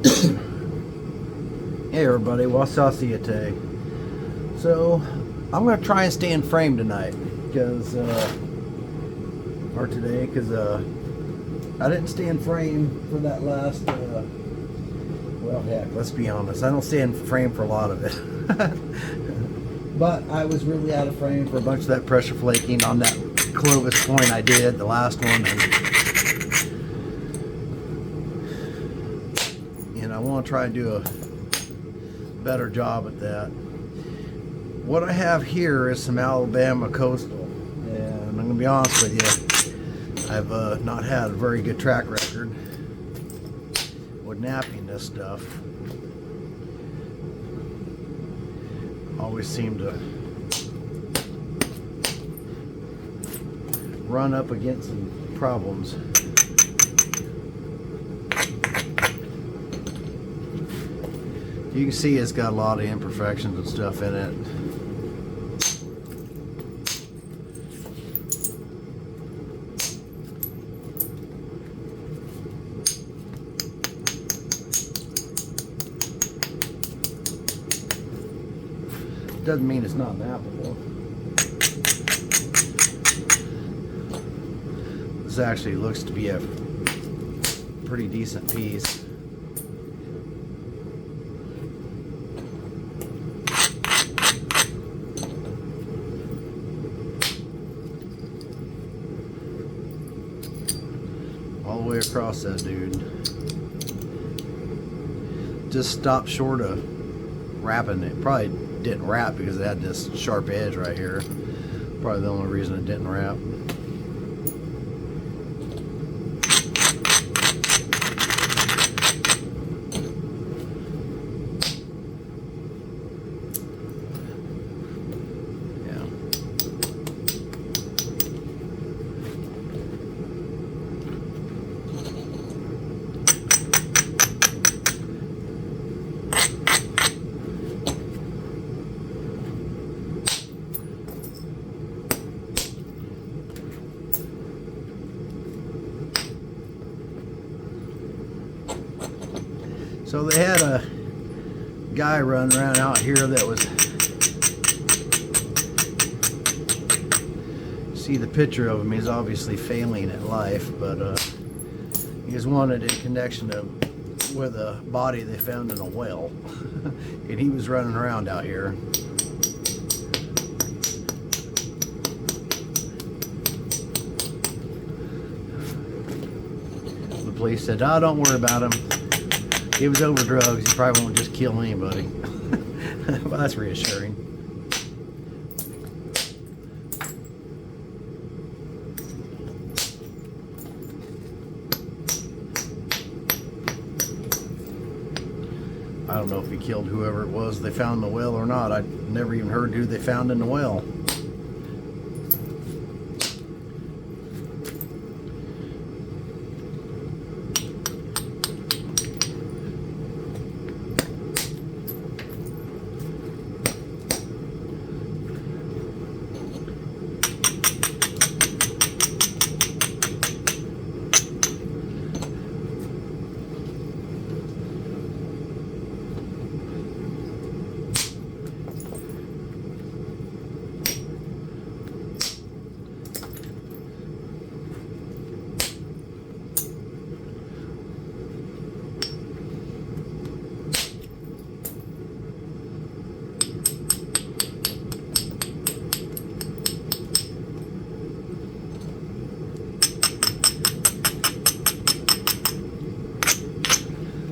Hey everybody, well, I'll see you today. So, I'm going to try and stay in frame tonight, because, or today, because, I didn't stay in frame for that last, well, heck, let's be honest, I don't stay in frame for a lot of it. But I was really out of frame for a bunch of that pressure flaking on that Clovis point I did, the last one, and I want to try and do a better job at that. What I have here is some Alabama Coastal, and I'm going to be honest with you, I've not had a very good track record with napping this stuff. Always seem to run up against some problems. You can see it's got a lot of imperfections and stuff in it. Doesn't mean it's not nappable. This actually looks to be a pretty decent piece. All the way across that dude. Just stopped short of wrapping it. Probably didn't wrap because it had this sharp edge right here. Probably the only reason it didn't wrap. So they had a guy running around out here that was, see the picture of him, he's obviously failing at life, but he was wanted in connection with a body they found in a well. And he was running around out here. The police said, "Oh, don't worry about him. He was over drugs. He probably won't just kill anybody." Well, that's reassuring. I don't know if he killed whoever it was they found in the well or not. I never even heard who they found in the well.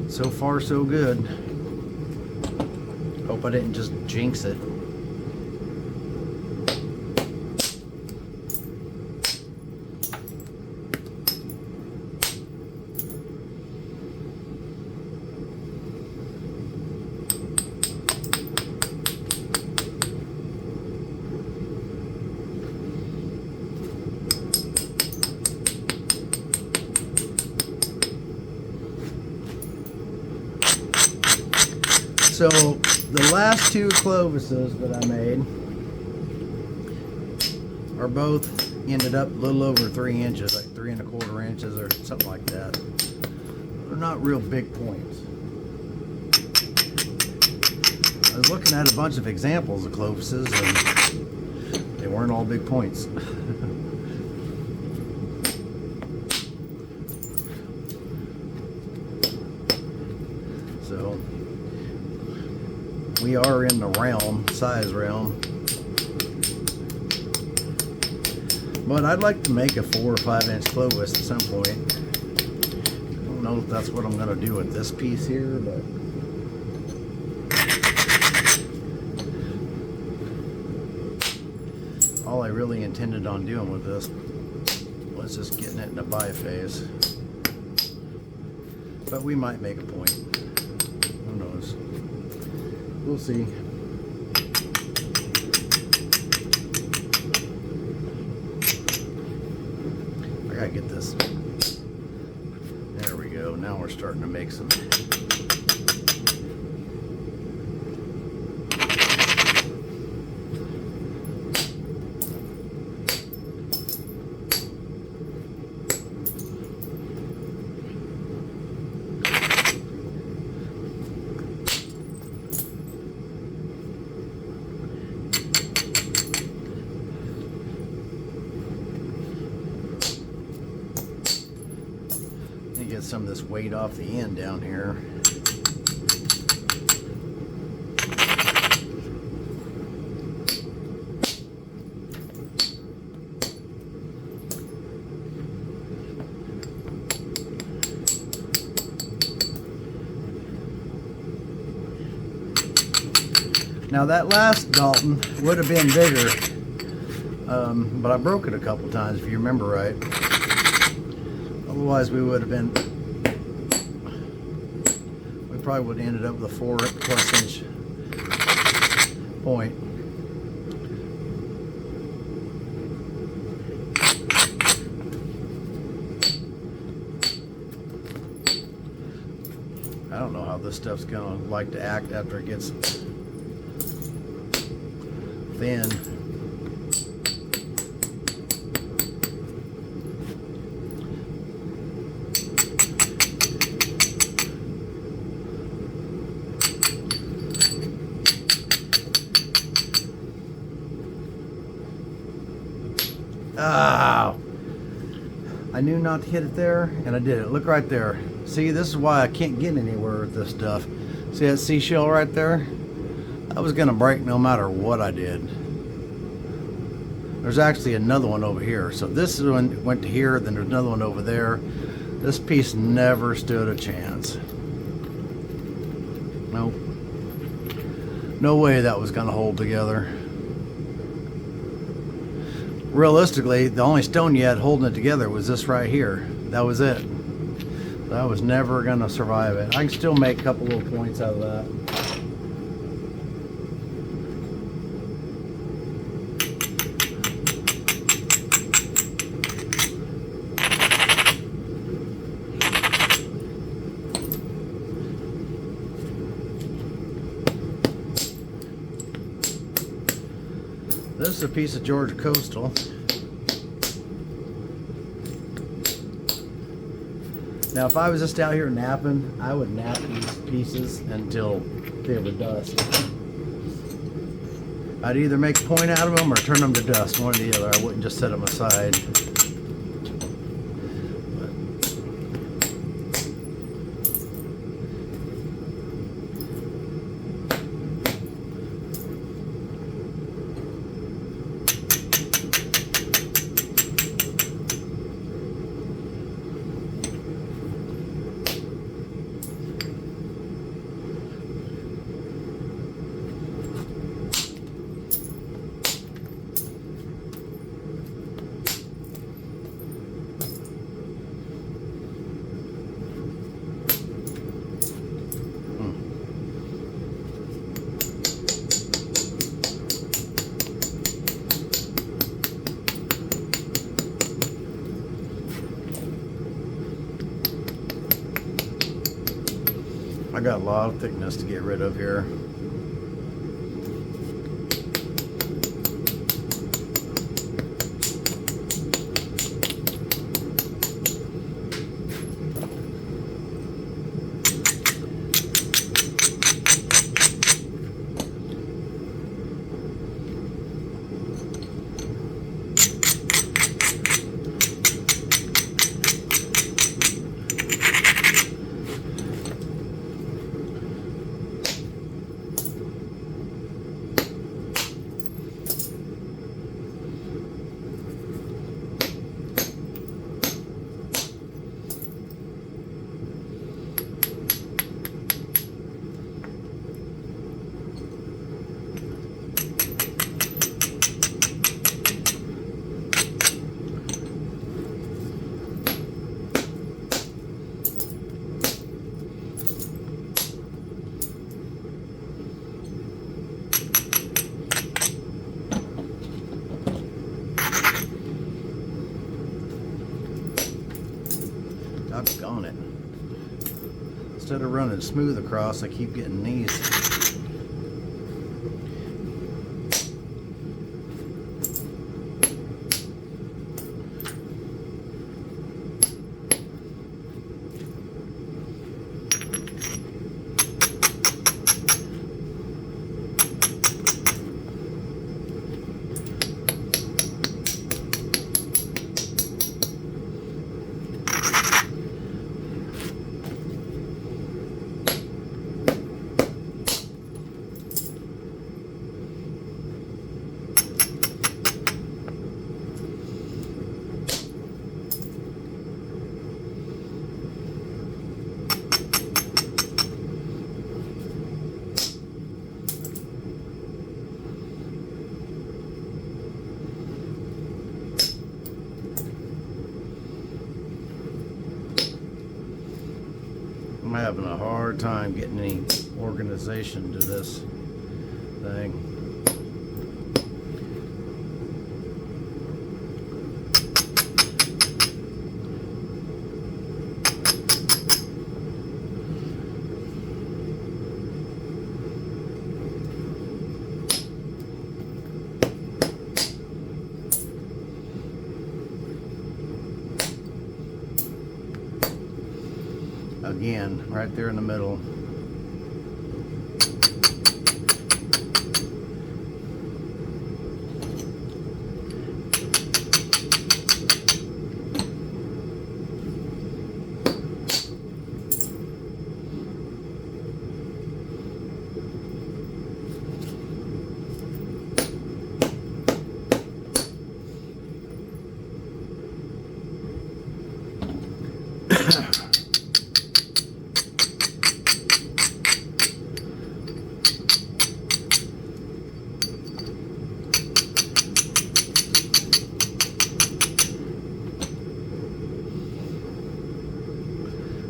So far, so good. Hope I didn't just jinx it. So the last two Clovises that I made are both ended up a little over 3 inches, like 3 1/4 inches or something like that. They're not real big points. I was looking at a bunch of examples of Clovises, and they weren't all big points. So we are in the size realm. But I'd like to make a 4 or 5 inch Clovis at some point. I don't know if that's what I'm going to do with this piece here, but all I really intended on doing with this was just getting it in a biphase. But we might make a point. Who knows? We'll see. I gotta get this. There we go. Now we're starting to make some. Get some of this weight off the end down here. Now that last Dalton would have been bigger, but I broke it a couple times if you remember right. Otherwise we would have been, we probably would have ended up with a 4+ inch point. I don't know how this stuff's gonna like to act after it gets thin. Oh, I knew not to hit it there, and I did it. Look right there. See, this is why I can't get anywhere with this stuff. See that seashell right there? That was gonna break no matter what I did. There's actually another one over here. So this one went to here, then there's another one over there. This piece never stood a chance. Nope. No way that was gonna hold together. Realistically, the only stone you had holding it together was this right here. That was it. That was never gonna survive it. I can still make a couple little points out of that. This is a piece of Georgia Coastal. Now, if I was just out here napping, I would nap these pieces until they were dust. I'd either make a point out of them or turn them to dust, one or the other. I wouldn't just set them aside. I got a lot of thickness to get rid of here. Doggone it. Instead of running smooth across, I keep getting these. I'm having a hard time getting any organization to this thing. Again, right there in the middle.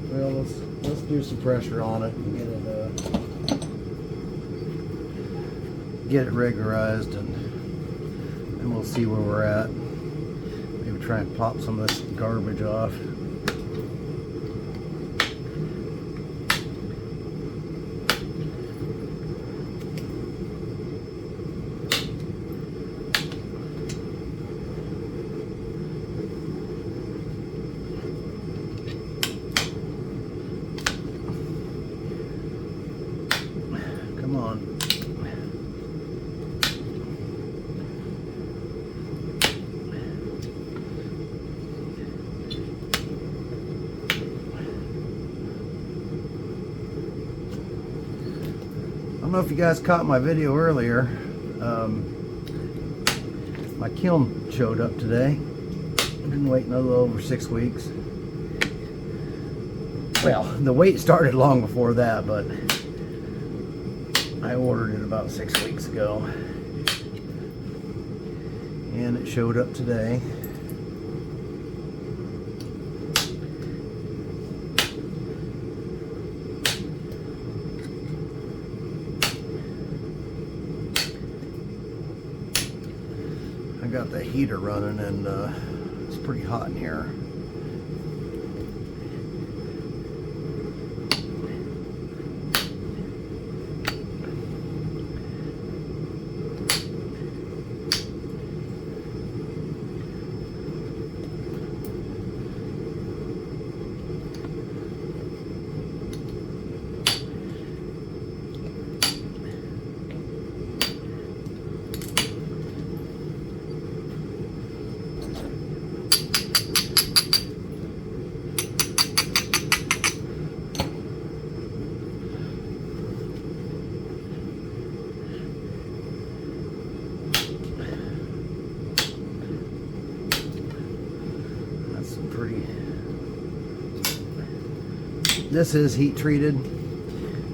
Well, let's do some pressure on it and get it regularized, and we'll see where we're at. Maybe try and pop some of this garbage off. Come on. I don't know if you guys caught my video earlier. My kiln showed up today. I've been waiting a little over 6 weeks. Well, the wait started long before that, but I ordered it about 6 weeks ago, and it showed up today. I got the heater running, and it's pretty hot in here. This is heat treated.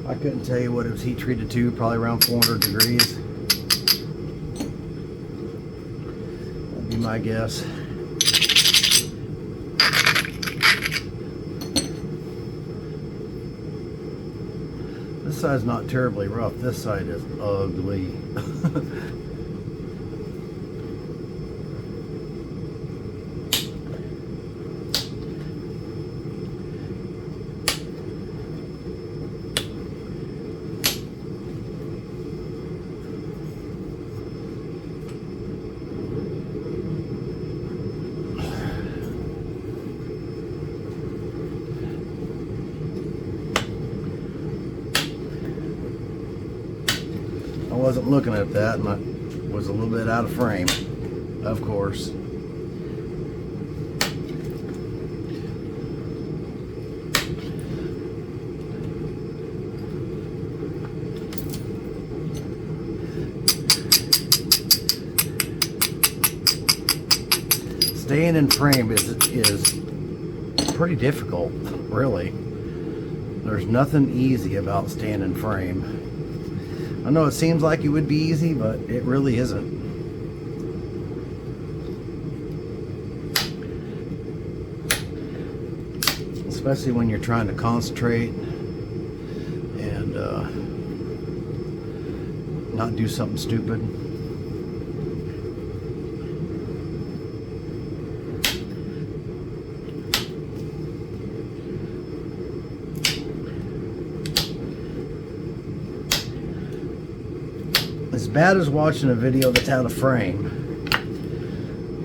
I couldn't tell you what it was heat treated to, probably around 400 degrees. That'd be my guess. This side's not terribly rough. This side is ugly. wasn't looking at that, and I was a little bit out of frame, of course. Staying in frame is pretty difficult, really. There's nothing easy about staying in frame. I know it seems like it would be easy, but it really isn't. Especially when you're trying to concentrate and not do something stupid. As bad as watching a video that's out of frame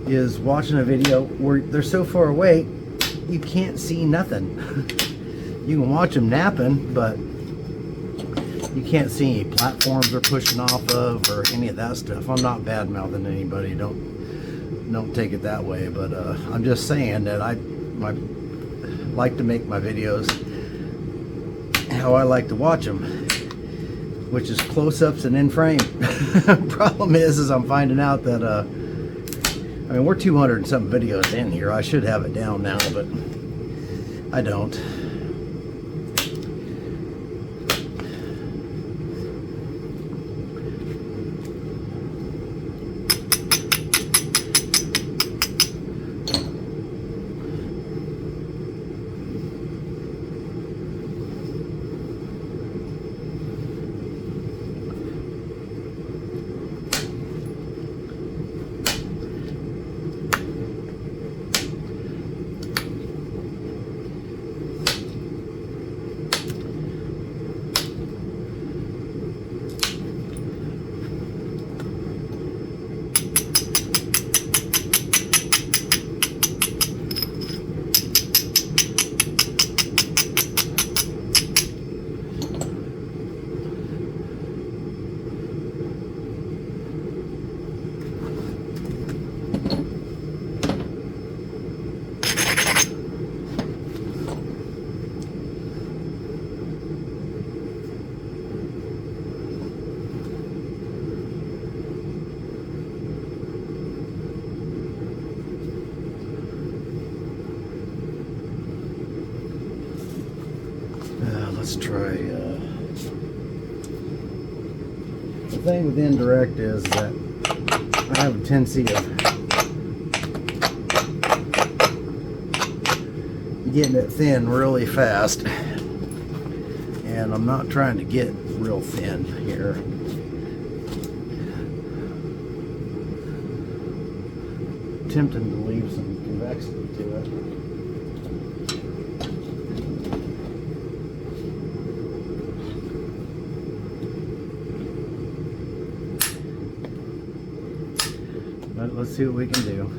is watching a video where they're so far away you can't see nothing. You can watch them napping, but you can't see any platforms they're pushing off of or any of that stuff. I'm not bad mouthing anybody, don't take it that way, but I'm just saying that I like to make my videos how I like to watch them, which is close-ups and in frame. Problem is I'm finding out that I mean, we're 200 and something videos in here. I should have it down now, but I don't. Let's try. The thing with indirect is that I have a tendency of getting it thin really fast, and I'm not trying to get real thin here. Tempting to leave some convexity to it. But let's see what we can do.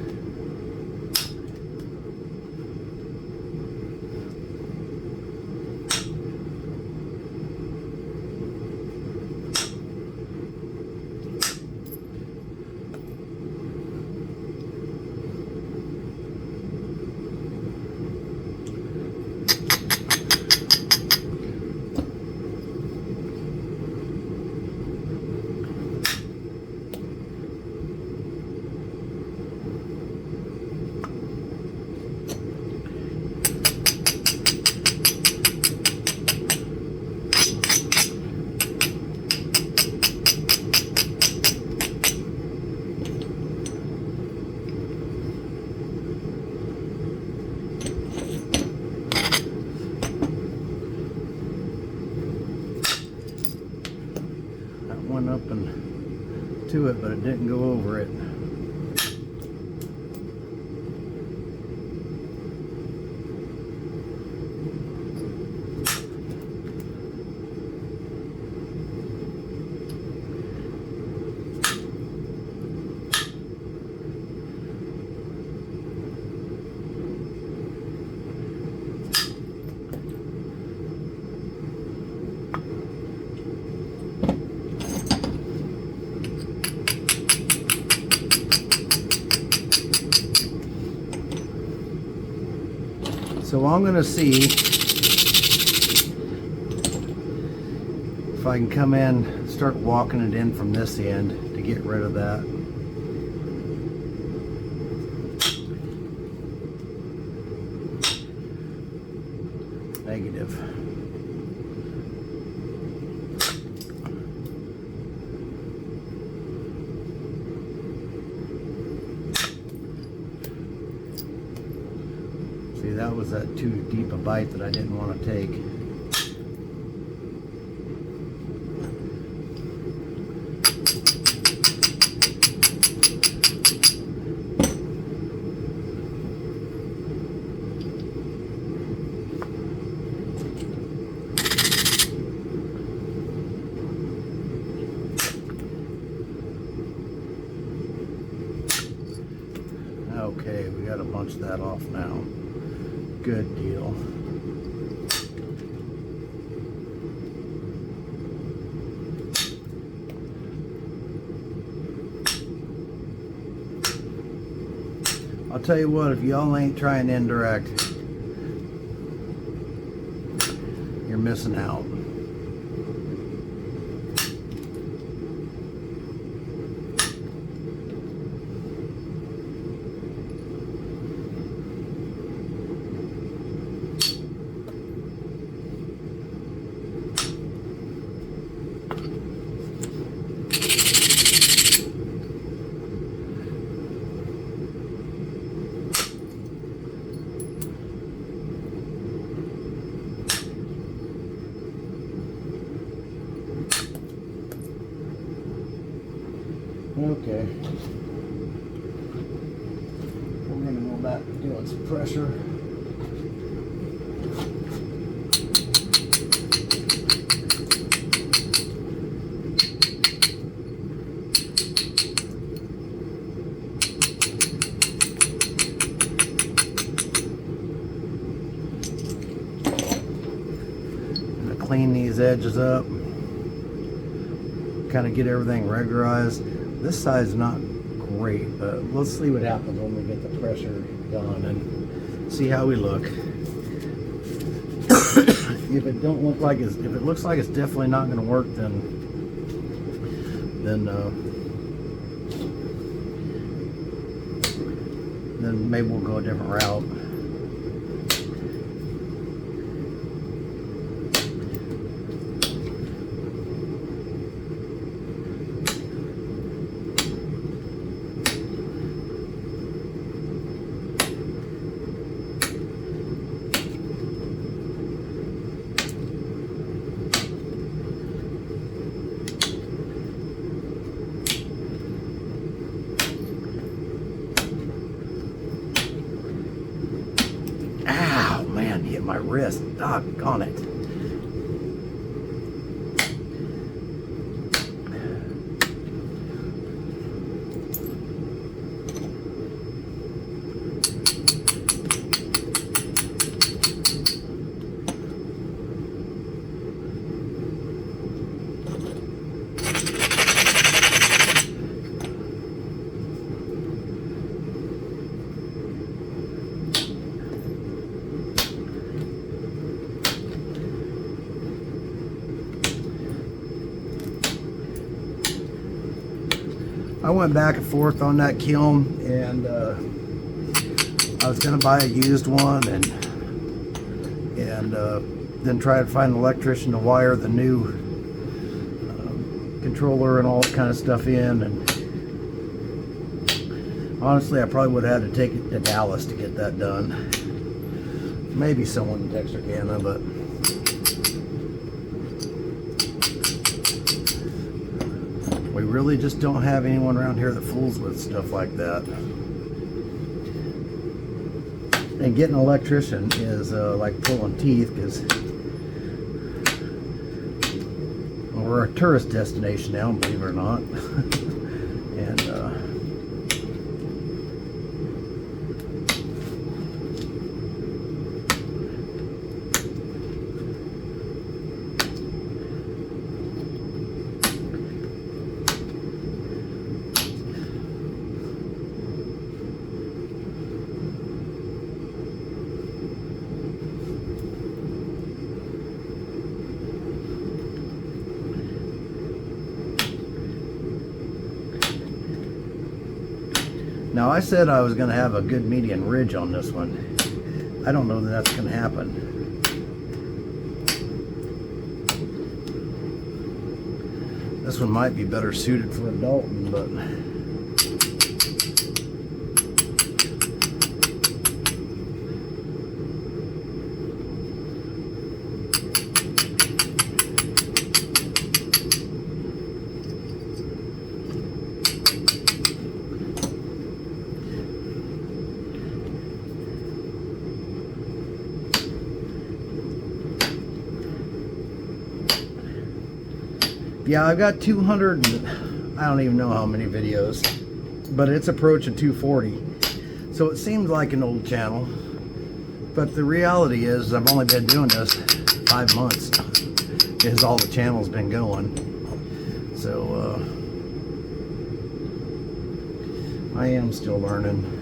Up and to it, but it didn't go over it. So I'm going to see if I can come in, start walking it in from this end to get rid of that. Negative. See, that was that too deep a bite that I didn't want to take. Okay, we got to bunch that off now. Good deal. I'll tell you what, if y'all ain't trying indirect, you're missing out. Okay. We're going to go back to doing some pressure. I'm going to clean these edges up. Kind of get everything regularized. This side's not great, but let's see what happens when we get the pressure done and see how we look. If it don't look like if it looks like it's definitely not going to work, then maybe we'll go a different route. Hit my wrist. Doggone it. I went back and forth on that kiln, and I was going to buy a used one and then try to find an electrician to wire the new controller and all that kind of stuff in. And honestly, I probably would have had to take it to Dallas to get that done. Maybe someone in Texarkana, but we really just don't have anyone around here that fools with stuff like that. And getting an electrician is like pulling teeth, because we're a tourist destination now, believe it or not. And Now I said I was going to have a good median ridge on this one. I don't know that that's going to happen. This one might be better suited for a Dalton, but yeah, I've got 200, I don't even know how many videos, but it's approaching 240. So it seems like an old channel, but the reality is I've only been doing this 5 months, is all the channel's been going. So I am still learning.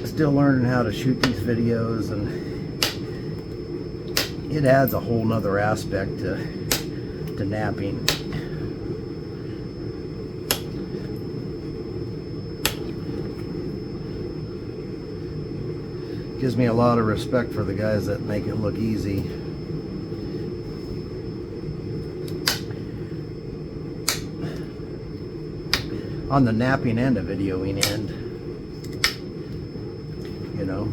Still learning how to shoot these videos, and it adds a whole nother aspect to napping. Gives me a lot of respect for the guys that make it look easy. On the napping and the videoing end. You know,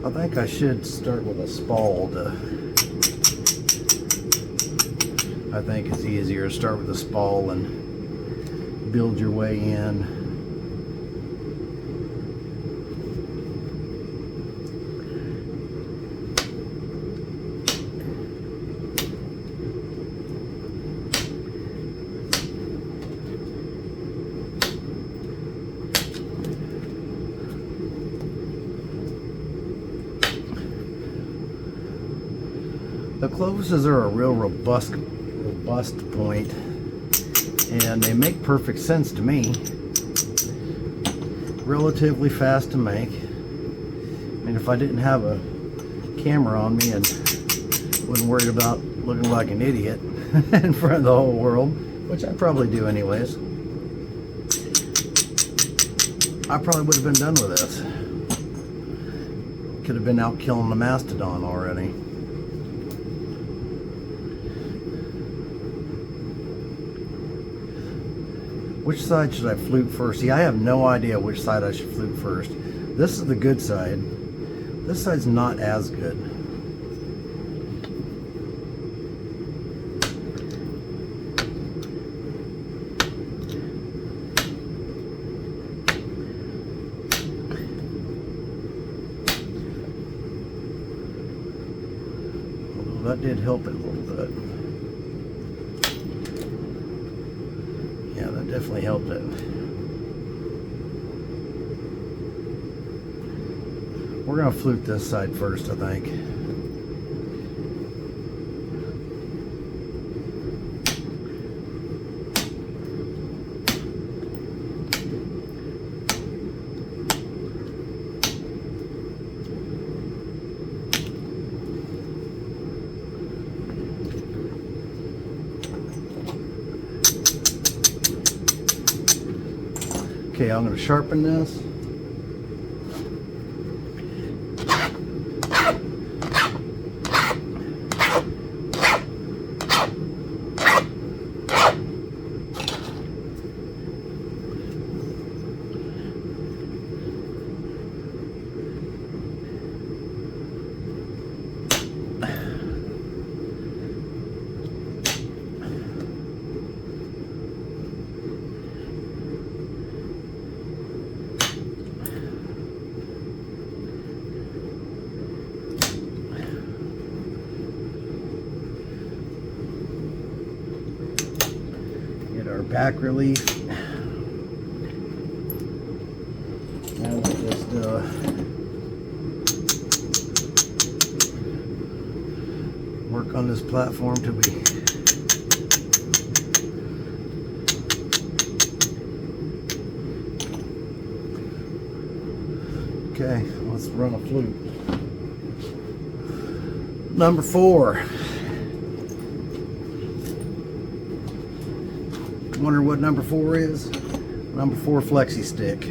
I think I should start with a spalled. I think it's easier to start with a spall and build your way in. The Clovises are a real robust point, and they make perfect sense to me. Relatively fast to make. I mean, if I didn't have a camera on me and wasn't worried about looking like an idiot in front of the whole world, which I probably do anyways, I probably would have been done with this. Could have been out killing the mastodon already. Which side should I flute first? See, I have no idea which side I should flute first. This is the good side. This side's not as good. that did help it a little bit. Yeah, that definitely helped it. We're going to flute this side first, I think. Okay, I'm going to sharpen this. Back relief. Now we'll just work on this platform till we okay, let's run a flute. Number 4. Wonder what number 4 is? Number 4 flexi stick.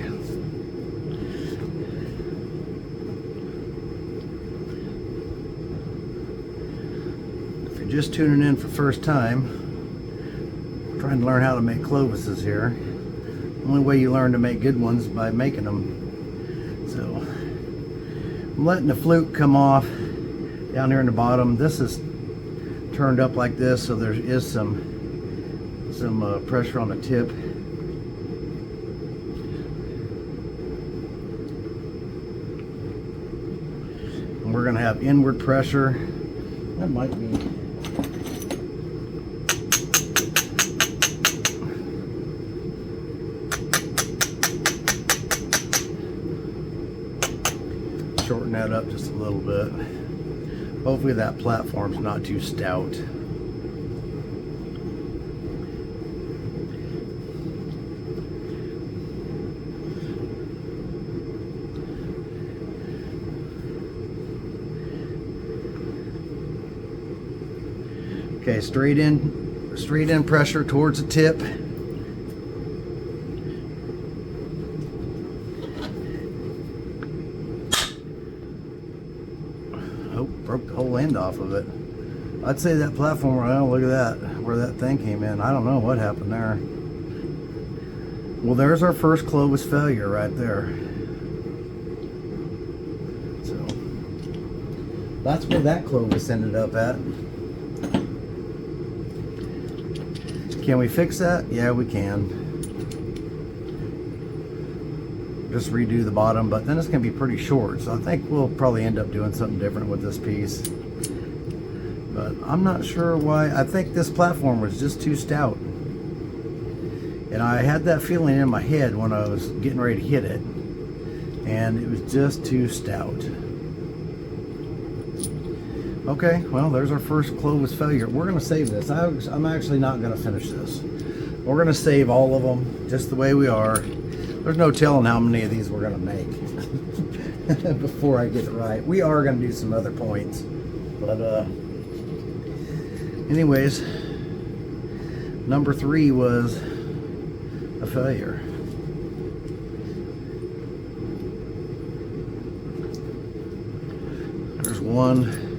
If you're just tuning in for the first time, I'm trying to learn how to make Clovises here. The only way you learn to make good ones is by making them. So I'm letting the flute come off down here in the bottom. This is turned up like this, so there is some pressure on the tip. And we're going to have inward pressure. That might be shorten that up just a little bit. Hopefully that platform's not too stout. Okay, straight in pressure towards the tip. Oh, broke the whole end off of it. I'd say that platform, oh, look at that, where that thing came in. I don't know what happened there. Well, there's our first Clovis failure right there. So, that's where that Clovis ended up at. Can we fix that? Yeah, we can. Just redo the bottom, but then it's going to be pretty short. So I think we'll probably end up doing something different with this piece. But I'm not sure why. I think this platform was just too stout. And I had that feeling in my head when I was getting ready to hit it. And it was just too stout. Okay, well, there's our first Clovis failure. We're going to save this. I'm actually not going to finish this. We're going to save all of them just the way we are. There's no telling how many of these we're going to make before I get it right. We are going to do some other points. But anyways, number 3 was a failure. There's 1,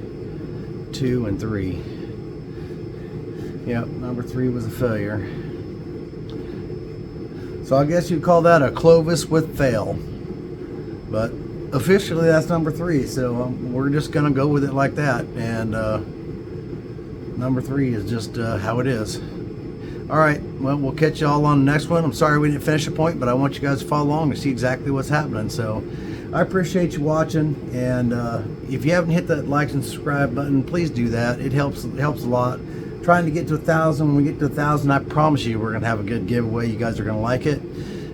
2, and 3. Yep, number 3 was a failure. So I guess you'd call that a Clovis with fail. But officially that's number 3, so we're just gonna go with it like that. And number 3 is just how it is. Alright, well, we'll catch y'all on the next one. I'm sorry we didn't finish the point, but I want you guys to follow along and see exactly what's happening. So I appreciate you watching, and if you haven't hit that like and subscribe button, please do that. It helps a lot. Trying to get to 1,000. When we get to 1,000, I promise you we're gonna have a good giveaway. You guys are gonna like it.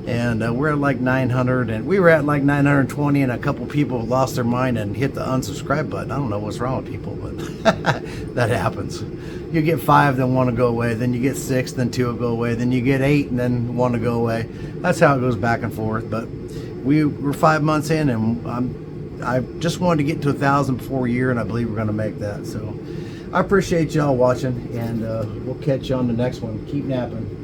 And we're at like 900, and we were at like 920, and a couple people lost their mind and hit the unsubscribe button. I don't know what's wrong with people, but that happens. You get 5, then 1 will go away, then you get 6, then 2 will go away, then you get 8, and then 1 will go away. That's how it goes back and forth. But we're 5 months in, and I just wanted to get to 1,000 before a year, and I believe we're going to make that. So I appreciate y'all watching, and we'll catch you on the next one. Keep napping.